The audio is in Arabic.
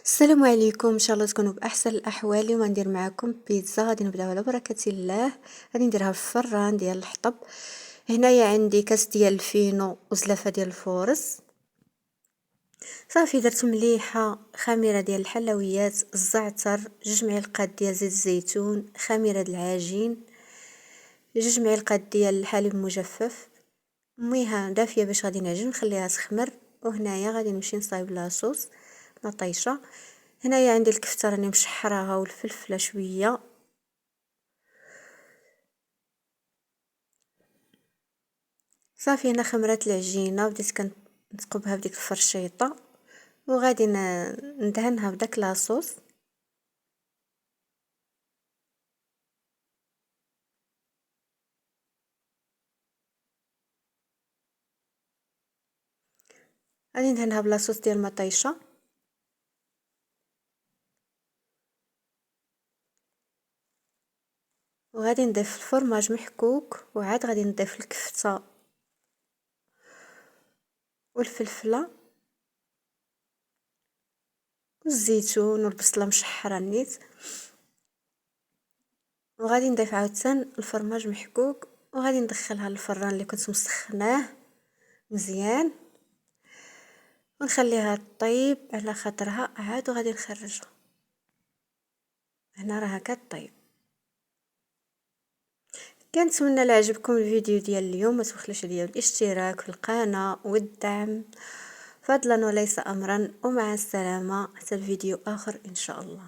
السلام عليكم، ان شاء الله تكونوا باحسن الاحوال. اليوم غندير معكم بيتزا، غادي نبداو على بركه الله. غادي نديرها في الفران ديال الحطب. هنايا عندي كاس ديال الفينو وزلافه ديال الفورص. صافي درت مليحه خميره ديال الحلويات، الزعتر، 2 معالق ديال زيت الزيتون، خميره د العجين، 2 معالق ديال الحليب مجفف. ميها دافيه باش غادي نعجن نخليها تخمر. وهنايا غادي نمشي نصايب لاصوص مطيشه. هنايا عندي الكفته راني مشحراها والفلفله شويه. صافي هنا خمرات العجينه، بديت كنثقبها بديك الفرشيطه وغادي ندهنها بداك لاصوص. غادي ندهنها بلاصوص ديال المطيشه. وغادي نضيف الفرماج محكوك، وعاد غادي نضيف الكفته والفلفله والزيتون والبصله مشحره نيت. وغادي نضيف عاوتاني الفرماج محكوك، وغادي ندخلها للفران اللي كنت مسخناه مزيان، ونخليها طيب على خاطرها عاد وغادي نخرجها. هنا راها كطيب. كنتمنى عجبكم الفيديو ديال اليوم، ما تبخلوش عليا بالاشتراك في القناه والدعم فضلا وليس امرا. ومع السلامه حتى الفيديو اخر ان شاء الله.